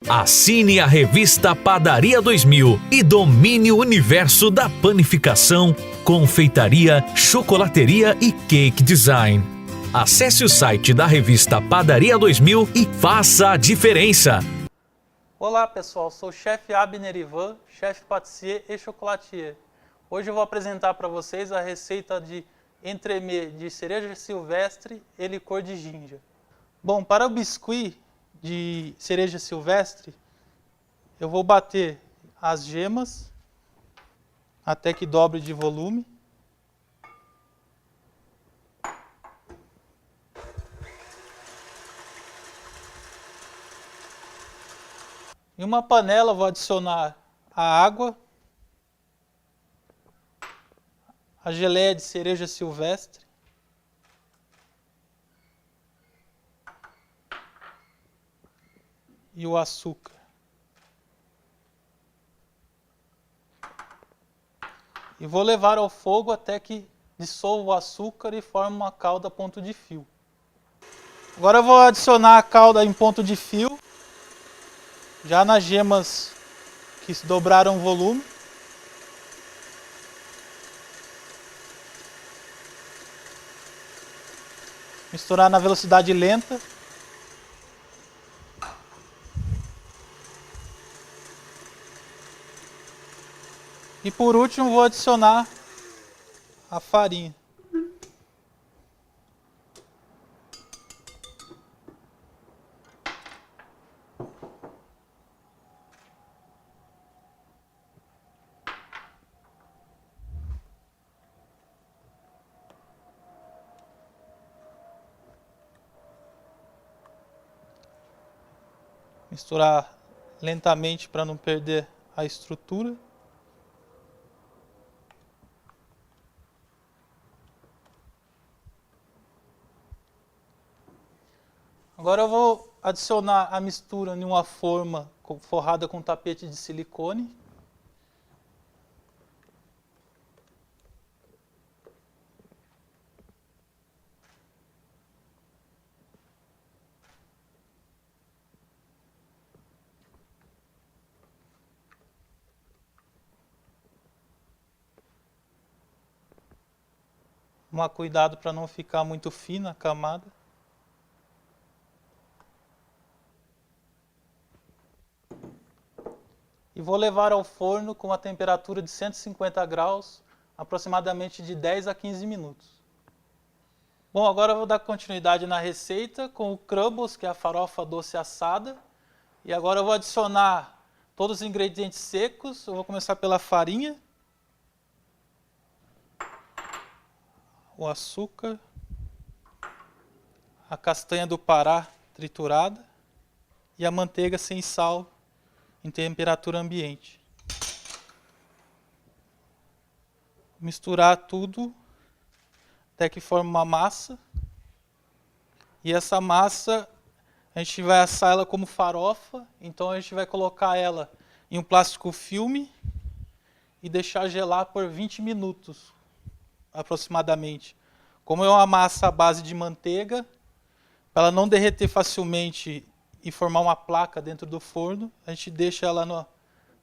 Assine a revista Padaria 2000 e domine o universo da panificação, confeitaria, chocolateria e cake design. Acesse o site da revista Padaria 2000 e faça a diferença. Olá pessoal, sou o chefe Abner Ivan, chefe patissier e chocolatier. Hoje eu vou apresentar para vocês a receita de entremê de cereja silvestre e licor de ginja. Bom, para o biscuit de cereja silvestre, eu vou bater as gemas até que dobre de volume. Em uma panela eu vou adicionar a água, a geleia de cereja silvestre, e o açúcar. E vou levar ao fogo até que dissolva o açúcar e forme uma calda a ponto de fio. Agora eu vou adicionar a calda em ponto de fio, já nas gemas que dobraram o volume. Misturar na velocidade lenta. E por último vou adicionar a farinha. Misturar lentamente para não perder a estrutura. Agora eu vou adicionar a mistura em uma forma forrada com tapete de silicone. Tomar cuidado para não ficar muito fina a camada. E vou levar ao forno com a temperatura de 150 graus, aproximadamente de 10 a 15 minutos. Bom, agora eu vou dar continuidade na receita com o crumbles, que é a farofa doce assada. E agora eu vou adicionar todos os ingredientes secos. Eu vou começar pela farinha, o açúcar, a castanha do Pará triturada e a manteiga sem sal em temperatura ambiente. Misturar tudo até que forme uma massa. E essa massa a gente vai assar ela como farofa, então a gente vai colocar ela em um plástico filme e deixar gelar por 20 minutos aproximadamente. Como é uma massa à base de manteiga, para ela não derreter facilmente e formar uma placa dentro do forno, a gente deixa ela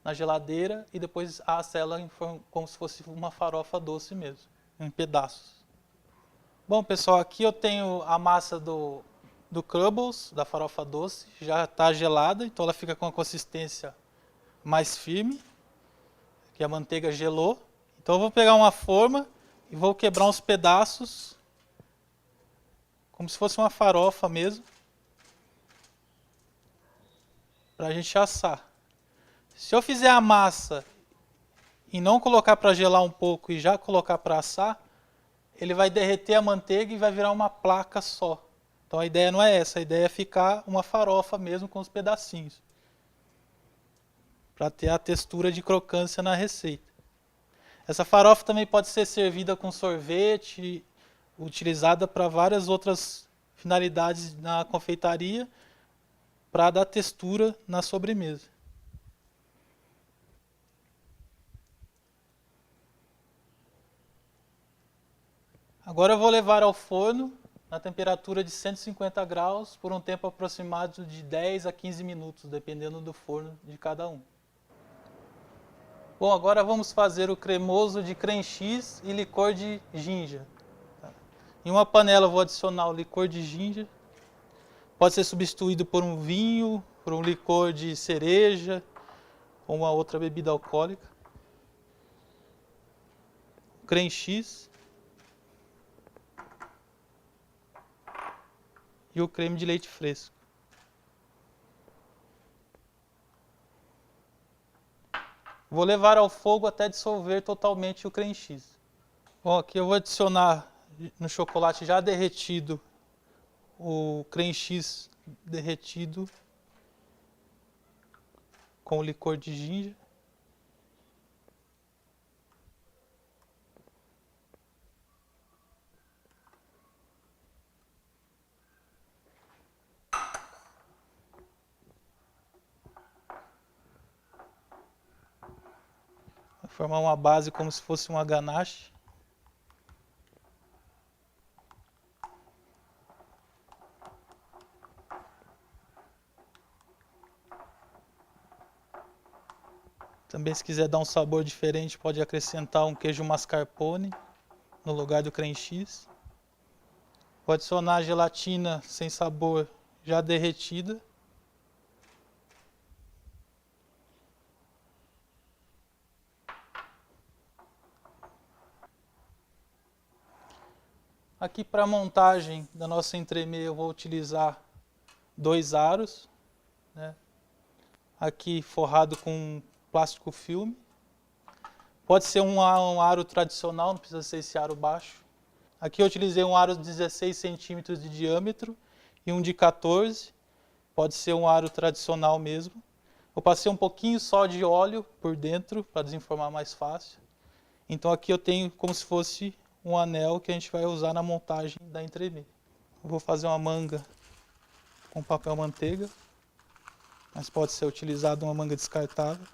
na geladeira e depois assa ela como se fosse uma farofa doce mesmo, em pedaços. Bom, pessoal, aqui eu tenho a massa do crumbles, da farofa doce, já está gelada, então ela fica com a consistência mais firme, que a manteiga gelou. Então eu vou pegar uma forma e vou quebrar uns pedaços, como se fosse uma farofa mesmo, para a gente assar. Se eu fizer a massa e não colocar para gelar um pouco e já colocar para assar, ele vai derreter a manteiga e vai virar uma placa só. Então a ideia não é essa, a ideia é ficar uma farofa mesmo com os pedacinhos, para ter a textura de crocância na receita. Essa farofa também pode ser servida com sorvete, utilizada para várias outras finalidades na confeitaria, para dar textura na sobremesa. Agora eu vou levar ao forno na temperatura de 150 graus por um tempo aproximado de 10 a 15 minutos, dependendo do forno de cada um. Bom, agora vamos fazer o cremoso de creme cheese e licor de ginja. Em uma panela eu vou adicionar o licor de ginja. Pode ser substituído por um vinho, por um licor de cereja ou uma outra bebida alcoólica. Creme cheese e o creme de leite fresco. Vou levar ao fogo até dissolver totalmente o creme cheese. Bom, aqui eu vou adicionar no chocolate já derretido o creme cheese derretido com o licor de ginja. Vai formar uma base como se fosse uma ganache. Também, se quiser dar um sabor diferente, pode acrescentar um queijo mascarpone no lugar do creme cheese. Vou adicionar a gelatina sem sabor já derretida. Aqui, para a montagem da nossa entremê, eu vou utilizar 2 aros, né? Aqui forrado com plástico filme. Pode ser um aro tradicional, não precisa ser esse aro baixo. Aqui eu utilizei um aro de 16 centímetros de diâmetro e um de 14. Pode ser um aro tradicional mesmo. Eu passei um pouquinho só de óleo por dentro para desenformar mais fácil. Então aqui eu tenho como se fosse um anel que a gente vai usar na montagem da entremê. Eu vou fazer uma manga com papel manteiga, mas pode ser utilizado uma manga descartável.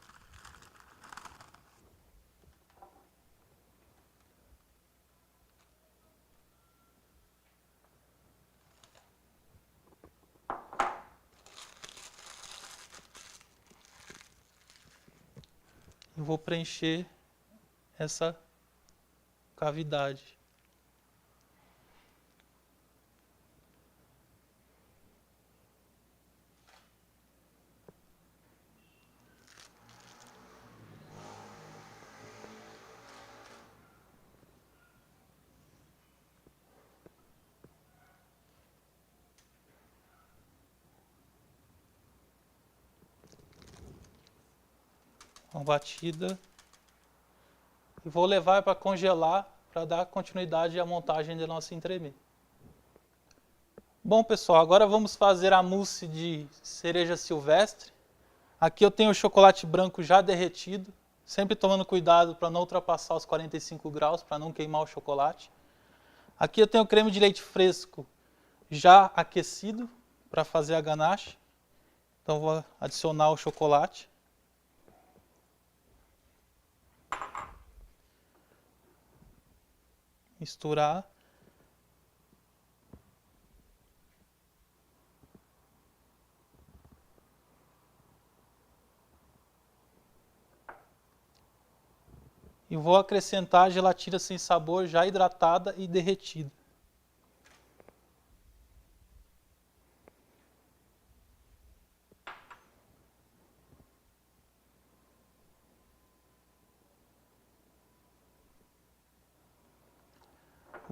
Eu vou preencher essa cavidade. Uma batida. E vou levar para congelar para dar continuidade à montagem da nossa entremê. Bom, pessoal, agora vamos fazer a mousse de cereja silvestre. Aqui eu tenho o chocolate branco já derretido, sempre tomando cuidado para não ultrapassar os 45 graus, para não queimar o chocolate. Aqui eu tenho o creme de leite fresco já aquecido para fazer a ganache. Então vou adicionar o chocolate. Misturar. E vou acrescentar a gelatina sem sabor já hidratada e derretida.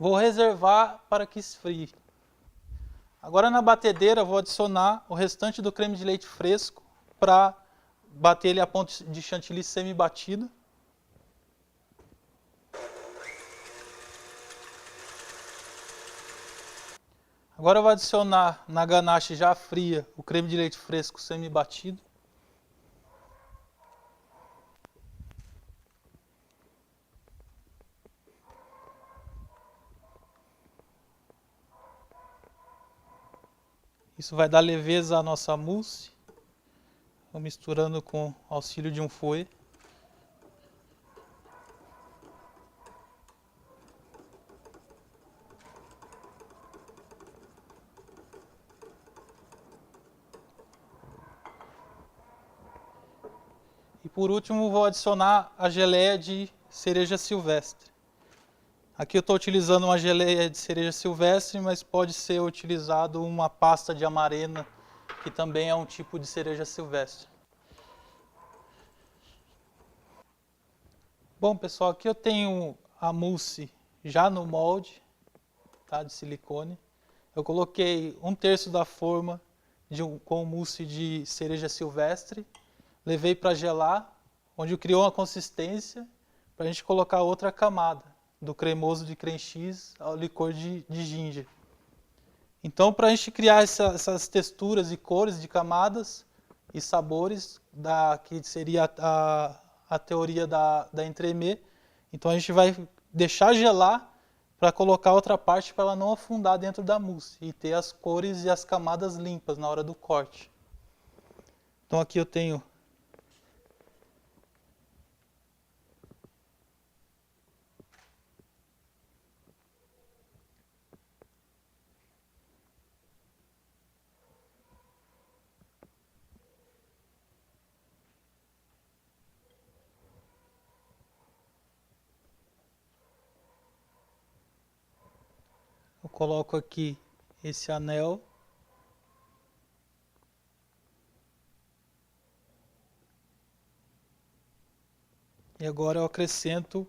Vou reservar para que esfrie. Agora na batedeira vou adicionar o restante do creme de leite fresco para bater ele a ponto de chantilly semi-batido. Agora eu vou adicionar na ganache já fria o creme de leite fresco semi-batido. Isso vai dar leveza à nossa mousse. Vou misturando com o auxílio de um fouet. por último, vou adicionar a geleia de cereja silvestre. Aqui eu estou utilizando uma geleia de cereja silvestre, mas pode ser utilizado uma pasta de amarena, que também é um tipo de cereja silvestre. Bom, pessoal, aqui eu tenho a mousse já no molde, tá, de silicone. Eu coloquei 1/3 da forma com mousse de cereja silvestre, levei para gelar, onde criou uma consistência para a gente colocar outra camada, do cremoso de creme cheese ao licor de ginger. Então, para a gente criar essas texturas e cores de camadas e sabores, que seria a teoria da entremê, então a gente vai deixar gelar para colocar outra parte para ela não afundar dentro da mousse e ter as cores e as camadas limpas na hora do corte. Então aqui eu tenho eu coloco aqui esse anel. E agora eu acrescento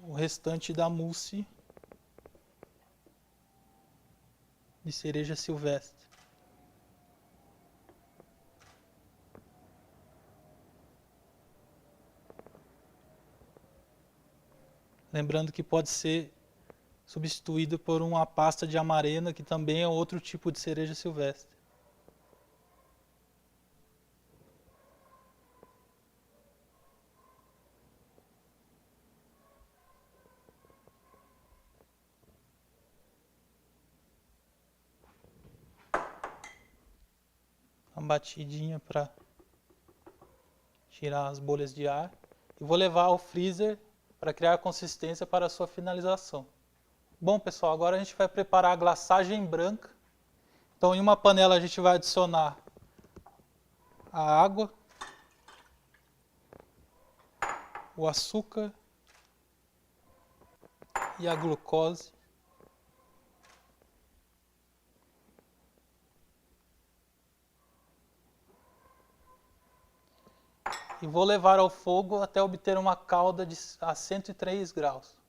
o restante da mousse de cereja silvestre. Lembrando que pode ser substituído por uma pasta de amarena, que também é outro tipo de cereja silvestre. Uma batidinha para tirar as bolhas de ar. E vou levar ao freezer para criar consistência para a sua finalização. Bom, pessoal, agora a gente vai preparar a glaçagem branca. Então, em uma panela a gente vai adicionar a água, o açúcar e a glucose. E vou levar ao fogo até obter uma calda a 103 graus.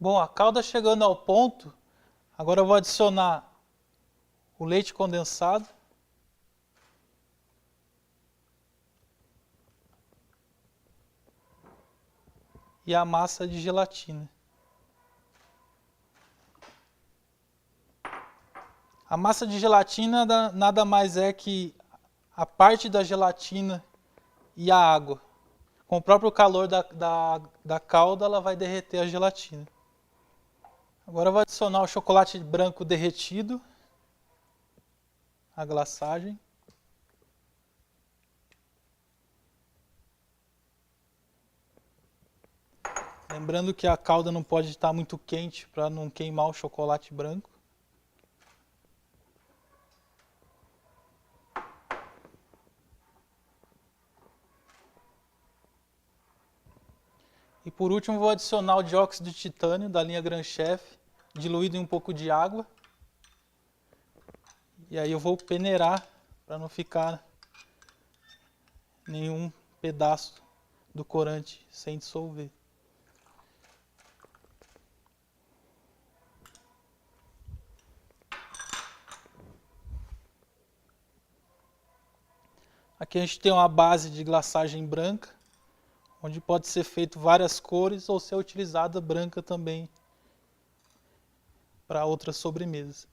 Bom, a calda chegando ao ponto, agora eu vou adicionar o leite condensado. E a massa de gelatina. A massa de gelatina nada mais é que a parte da gelatina e a água. Com o próprio calor da calda, ela vai derreter a gelatina. Agora eu vou adicionar o chocolate branco derretido, a glaçagem. Lembrando que a calda não pode estar muito quente para não queimar o chocolate branco. E por último vou adicionar o dióxido de titânio da linha Grand Chef, diluído em um pouco de água. E aí eu vou peneirar para não ficar nenhum pedaço do corante sem dissolver. Aqui a gente tem uma base de glaçagem branca, onde pode ser feito várias cores ou ser utilizada branca também para outras sobremesas.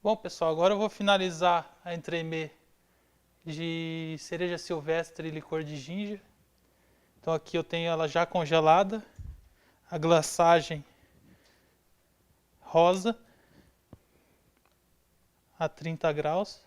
Bom, pessoal, agora eu vou finalizar a entremê de cereja silvestre e licor de ginger. Então aqui eu tenho ela já congelada, a glaçagem rosa a 30 graus.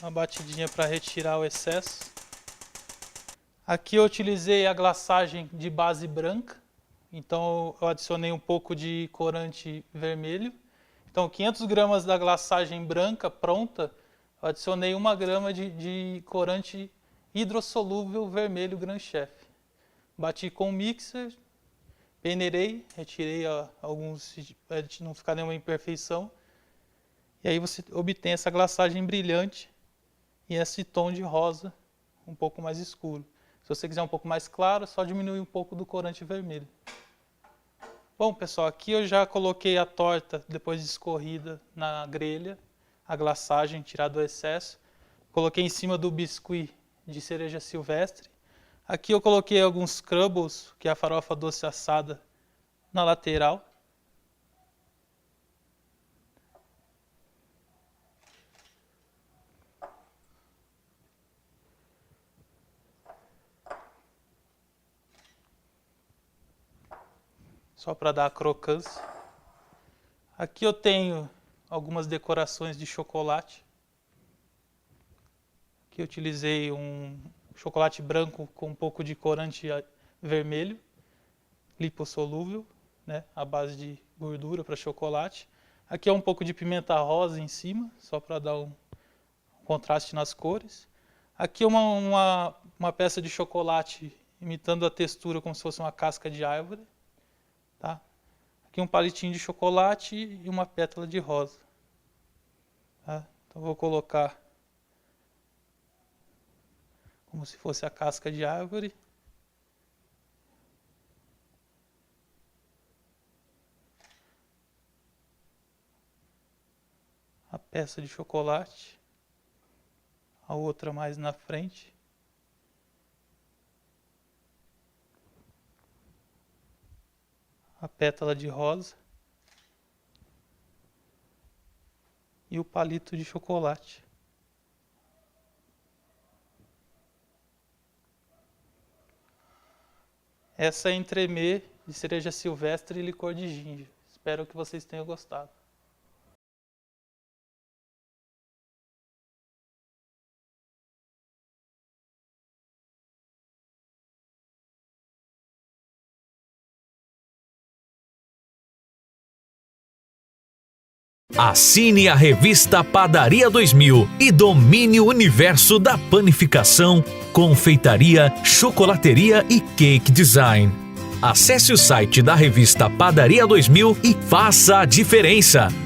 uma batidinha para retirar o excesso. Aqui eu utilizei a glaçagem de base branca, então eu adicionei um pouco de corante vermelho. Então 500 gramas da glaçagem branca pronta, eu adicionei 1 grama de corante hidrossolúvel vermelho Gran Chef. Bati com o mixer, peneirei, retirei alguns para não ficar nenhuma imperfeição. E aí você obtém essa glaçagem brilhante e esse tom de rosa um pouco mais escuro. Se você quiser um pouco mais claro, é só diminuir um pouco do corante vermelho. Bom, pessoal, aqui eu já coloquei a torta, depois de escorrida, na grelha, a glaçagem, tirado o excesso. Coloquei em cima do biscuit de cereja silvestre. Aqui eu coloquei alguns crumbles, que é a farofa doce assada, na lateral. Só para dar a crocância. Aqui eu tenho algumas decorações de chocolate. Aqui eu utilizei um chocolate branco com um pouco de corante vermelho, lipossolúvel, né, à base de gordura para chocolate. Aqui é um pouco de pimenta rosa em cima, só para dar um contraste nas cores. Aqui uma peça de chocolate imitando a textura como se fosse uma casca de árvore. Tá? Aqui um palitinho de chocolate e uma pétala de rosa. Tá? Então vou colocar como se fosse a casca de árvore. A peça de chocolate. A outra mais na frente. A pétala de rosa e o palito de chocolate. Essa é entremê de cereja silvestre e licor de ginger. Espero que vocês tenham gostado. Assine a revista Padaria 2000 e domine o universo da panificação, confeitaria, chocolateria e cake design. Acesse o site da revista Padaria 2000 e faça a diferença!